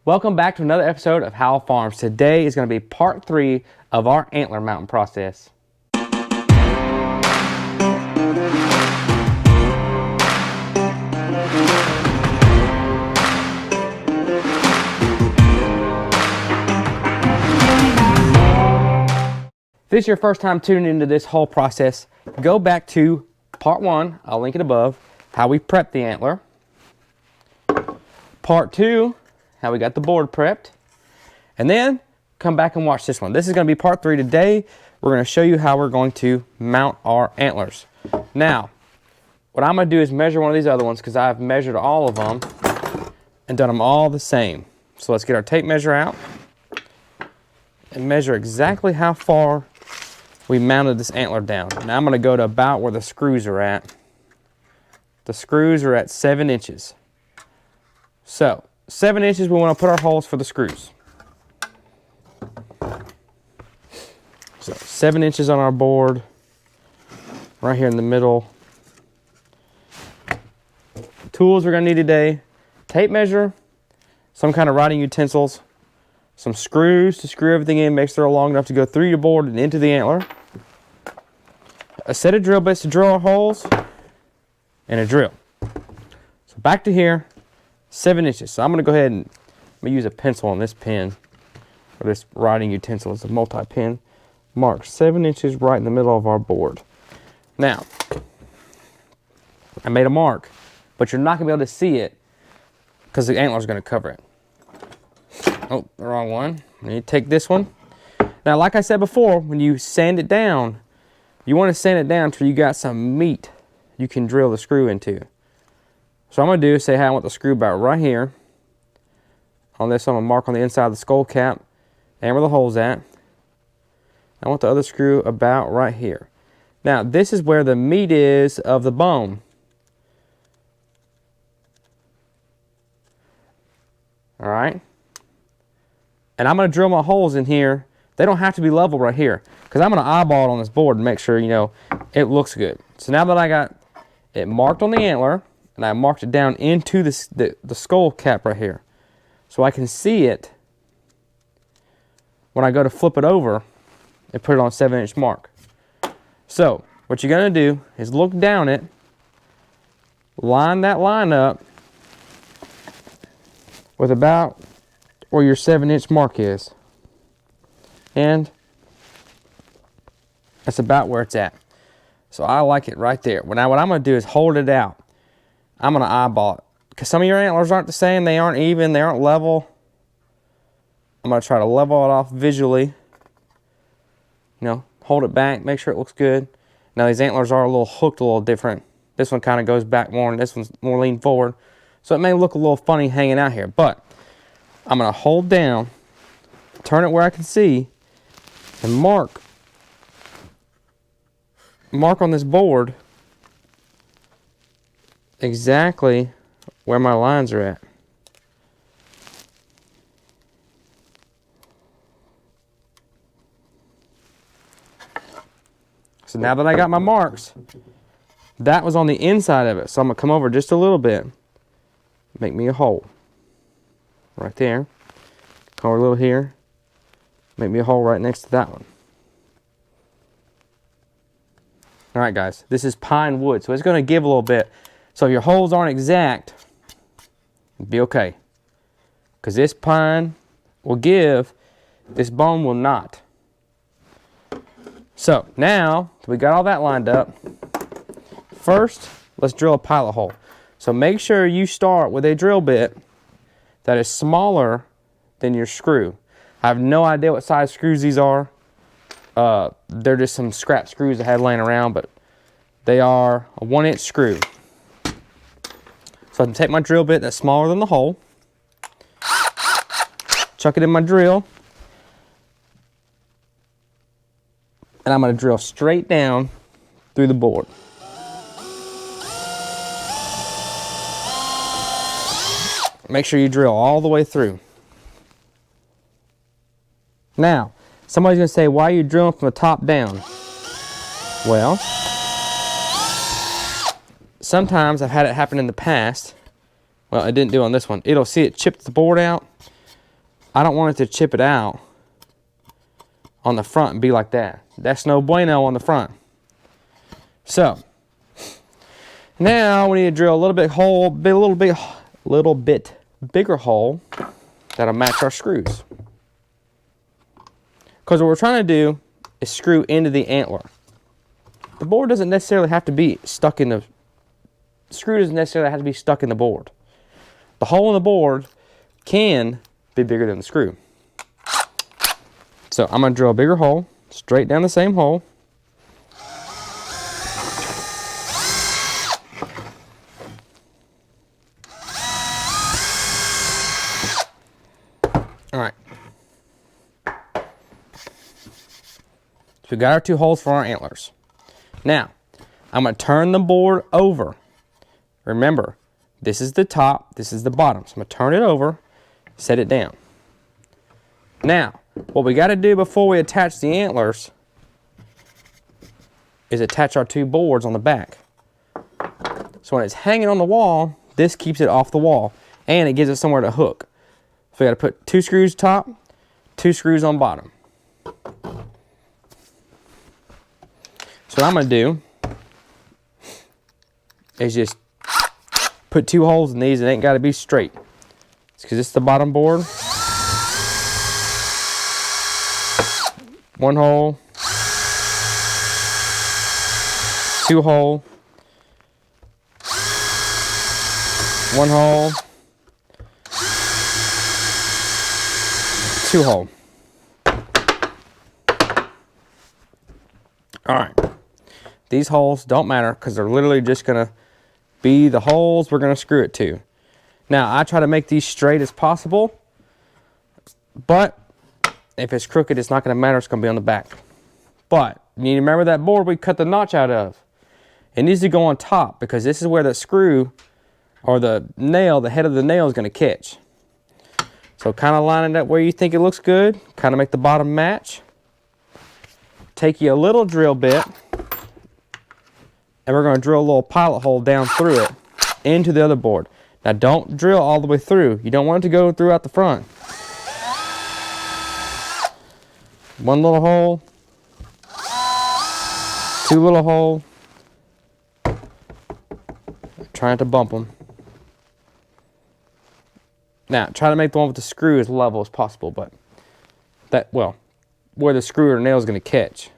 Welcome back to another episode of Howell Farms. Today is going to be part 3 of our antler mounting process. If this is your first time tuning into this whole process, go back to part 1, I'll link it above, how we prep the antler. Part 2, how we got the board prepped. And then come back and watch this one. This is going to be part 3 today. We're going to show you how we're going to mount our antlers. Now, what I'm going to do is measure one of these other ones because I've measured all of them and done them all the same. So let's get our tape measure out and measure exactly how far we mounted this antler down. Now I'm going to go to about where the screws are at. The screws are at 7 inches. So 7 inches, we want to put our holes for the screws. So 7 inches on our board, right here in the middle. Tools we're going to need today: tape measure, some kind of writing utensils, some screws to screw everything in, make sure they're long enough to go through your board and into the antler, a set of drill bits to drill our holes, and a drill. So back to here, 7 inches. So I'm going to go ahead and use a pencil on this pen, or this writing utensil. It's a multi-pen. Mark 7 inches right in the middle of our board. Now, I made a mark, but you're not going to be able to see it because the antler is going to cover it. Oh, the wrong one. You need to take this one. Now, like I said before, when you sand it down, you want to sand it down until you got some meat you can drill the screw into. So what I'm going to do is say, hey, I want the screw about right here. On this, I'm going to mark on the inside of the skull cap and where the hole's at. I want the other screw about right here. Now, this is where the meat is of the bone. All right. And I'm going to drill my holes in here. They don't have to be level right here because I'm going to eyeball it on this board and make sure, it looks good. So now that I got it marked on the antler, and I marked it down into the skull cap right here, so I can see it when I go to flip it over and put it on a 7-inch mark. So what you're going to do is look down it, line that line up with about where your 7-inch mark is, and that's about where it's at. So I like it right there. Now what I'm going to do is hold it out. I'm going to eyeball it because some of your antlers aren't the same. They aren't even. They aren't level. I'm going to try to level it off visually. Hold it back. Make sure it looks good. Now these antlers are a little hooked, a little different. This one kind of goes back more, and this one's more lean forward. So it may look a little funny hanging out here. But I'm going to hold down, turn it where I can see, and mark on this board exactly where my lines are at. So now that I got my marks, that was on the inside of it. So I'm going to come over just a little bit, make me a hole right there, come over a little here, make me a hole right next to that one. All right, guys, this is pine wood, so it's going to give a little bit. So if your holes aren't exact, be okay, because this pine will give, this bone will not. So now we got all that lined up. First, let's drill a pilot hole. So make sure you start with a drill bit that is smaller than your screw. I have no idea what size screws these are. They're just some scrap screws I had laying around, but they are a 1-inch screw. So I can take my drill bit that's smaller than the hole, chuck it in my drill, and I'm going to drill straight down through the board. Make sure you drill all the way through. Now, somebody's going to say, why are you drilling from the top down? Well, sometimes I've had it happen in the past. Well, I didn't do it on this one. It'll see it chip the board out. I don't want it to chip it out on the front and be like that. That's no bueno on the front. So now we need to drill a little bit bigger hole that'll match our screws. Because what we're trying to do is screw into the antler. The board doesn't necessarily have to be stuck in the screw doesn't necessarily have to be stuck in the board. The hole in the board can be bigger than the screw. So I'm going to drill a bigger hole straight down the same hole. All right. So we got our 2 holes for our antlers. Now, I'm going to turn the board over. Remember, this is the top, this is the bottom. So I'm going to turn it over, set it down. Now, what we got to do before we attach the antlers is attach our 2 boards on the back. So when it's hanging on the wall, this keeps it off the wall and it gives it somewhere to hook. So we got to put 2 screws top, 2 screws on bottom. So what I'm going to do is just put 2 holes in these. It ain't got to be straight. It's because it's the bottom board. 1 hole, 2 hole, 1 hole, 2 hole. All right. These holes don't matter because they're literally just going to be the holes we're going to screw it to. Now, I try to make these straight as possible, but if it's crooked, it's not going to matter. It's going to be on the back. But you need to remember that board we cut the notch out of. It needs to go on top because this is where the screw or the nail, the head of the nail is going to catch. So kind of line it up where you think it looks good. Kind of make the bottom match. Take you a little drill bit, and we're going to drill a little pilot hole down through it into the other board. Now don't drill all the way through. You don't want it to go throughout the front. 1 little hole, 2 little hole. Trying to bump them. Now try to make the one with the screw as level as possible, but where the screw or nail is going to catch.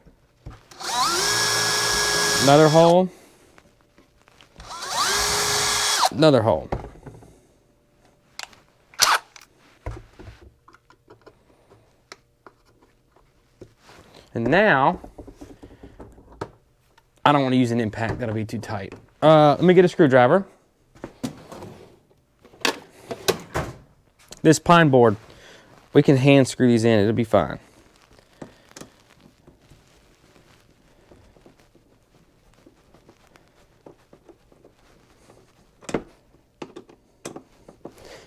Another hole. Another hole. And now, I don't want to use an impact. That'll be too tight. Let me get a screwdriver. This pine board, we can hand screw these in. It'll be fine.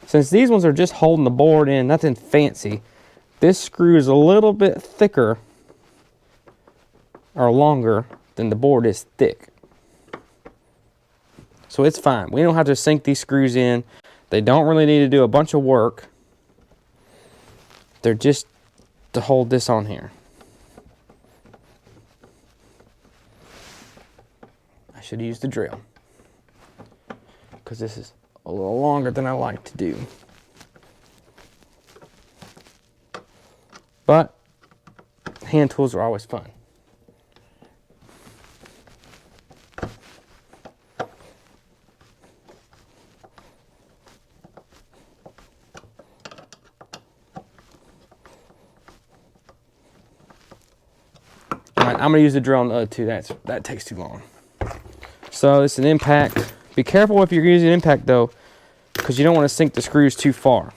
Since these ones are just holding the board in, nothing fancy, this screw is a little bit thicker or longer than the board is thick. So it's fine. We don't have to sink these screws in. They don't really need to do a bunch of work. They're just to hold this on here. I should use the drill because this is a little longer than I like to do. But hand tools are always fun. Alright, I'm going to use the drill on the other 2. That takes too long. So it's an impact. Be careful if you're using impact though, because you don't want to sink the screws too far.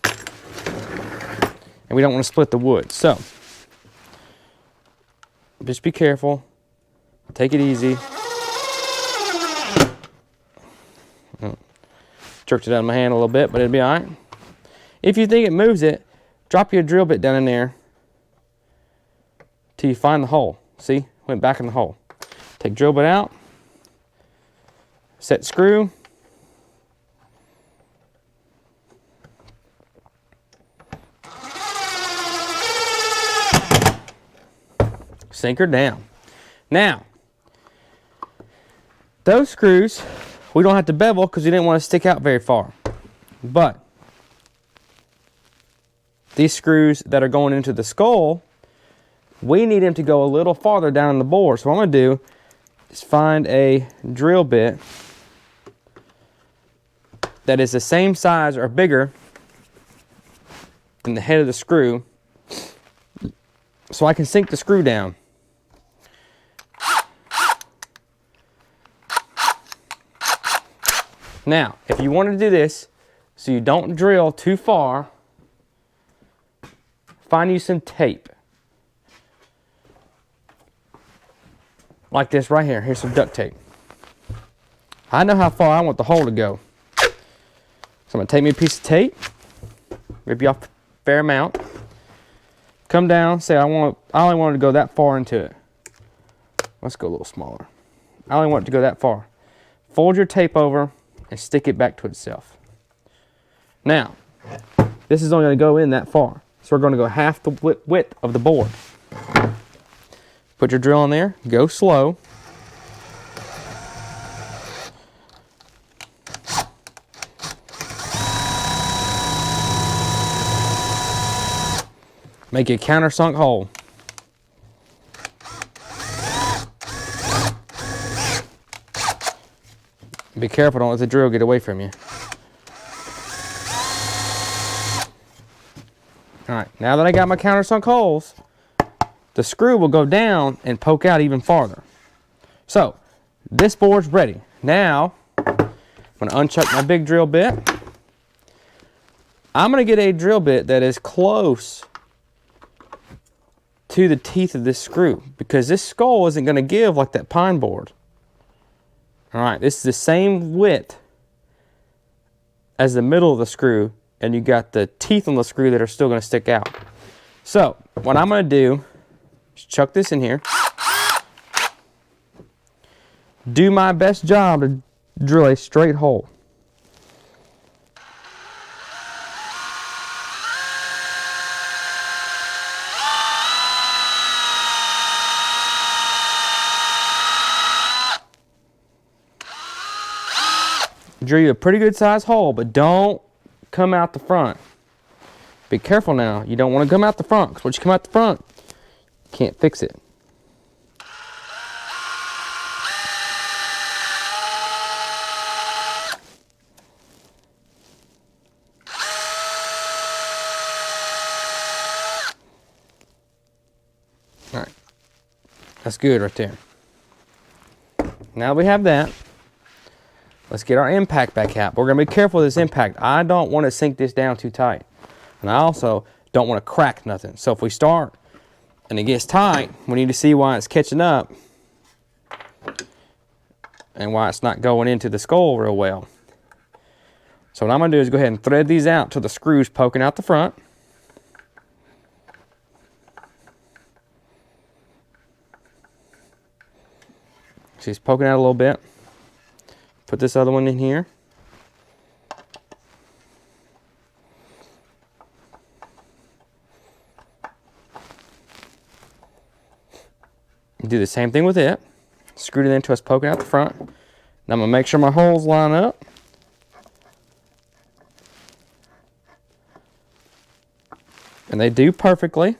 And we don't want to split the wood. So just be careful. Take it easy. Jerked it out of my hand a little bit, but it'll be all right. If you think it moves it, drop your drill bit down in there till you find the hole. See? Went back in the hole. Take drill bit out. Set screw. sink her down. Now, those screws, we don't have to bevel because we didn't want to stick out very far. But these screws that are going into the skull, we need them to go a little farther down in the bore. So what I'm going to do is find a drill bit that is the same size or bigger than the head of the screw, so I can sink the screw down. Now, if you want to do this so you don't drill too far, find you some tape. Like this right here. Here's some duct tape. I know how far I want the hole to go. So I'm going to take me a piece of tape, rip you off a fair amount, come down, say I only want it to go that far into it. Let's go a little smaller. I only want it to go that far. Fold your tape over and stick it back to itself. Now, this is only going to go in that far. So we're going to go half the width of the board. Put your drill in there, go slow. Make a countersunk hole. Be careful, don't let the drill get away from you. Alright, now that I got my countersunk holes, the screw will go down and poke out even farther. So, this board's ready. Now, I'm going to unchuck my big drill bit. I'm going to get a drill bit that is close to the teeth of this screw, because this skull isn't going to give like that pine board. Alright, this is the same width as the middle of the screw, and you got the teeth on the screw that are still going to stick out. So, what I'm going to do is chuck this in here. Do my best job to drill a straight hole. Drill you a pretty good sized hole, but don't come out the front. Be careful now. You don't want to come out the front, because once you come out the front, you can't fix it. All right, that's good right there. Now that we have that, let's get our impact back out. We're going to be careful with this impact. I don't want to sink this down too tight. And I also don't want to crack nothing. So if we start and it gets tight, we need to see why it's catching up and why it's not going into the skull real well. So what I'm going to do is go ahead and thread these out till the screw's poking out the front. See, it's poking out a little bit. Put this other one in here. Do the same thing with it. Screw it in until it's poking out the front. Now I'm going to make sure my holes line up. And they do perfectly.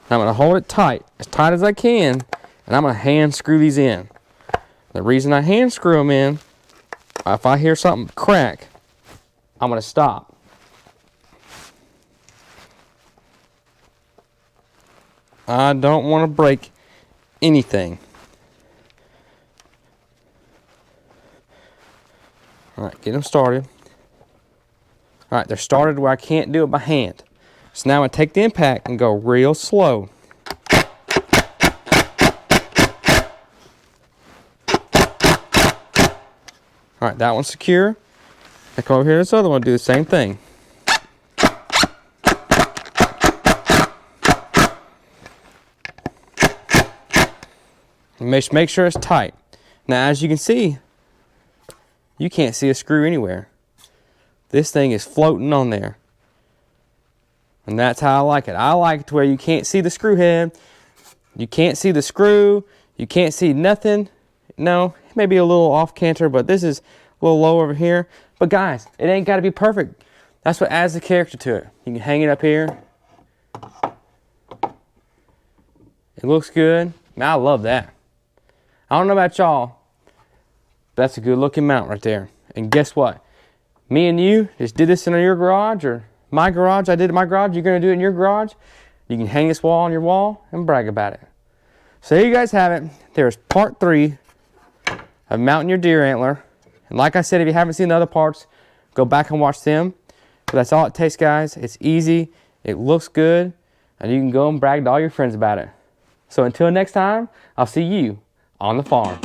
Now I'm going to hold it tight as I can, and I'm going to hand screw these in. The reason I hand screw them in, if I hear something crack, I'm going to stop. I don't want to break anything. Alright, get them started. Alright, they're started where I can't do it by hand. So now I take the impact and go real slow. Alright, that one's secure. I come over here to this other one, do the same thing. Make sure it's tight. Now, as you can see, you can't see a screw anywhere. This thing is floating on there. And that's how I like it. I like it to where you can't see the screw head. You can't see the screw. You can't see nothing. No, maybe a little off canter, but this is a little low over here. But guys, it ain't got to be perfect. That's what adds the character to it. You can hang it up here. It looks good. Man, I love that. I don't know about y'all, but that's a good looking mount right there. And guess what? Me and you just did this in your garage or my garage. I did it in my garage. You're going to do it in your garage. You can hang this wall on your wall and brag about it. So there you guys have it. There's part 3 of mounting your deer antler. And like I said, if you haven't seen the other parts, go back and watch them. But that's all it takes, guys. It's easy. It looks good. And you can go and brag to all your friends about it. So until next time, I'll see you on the farm.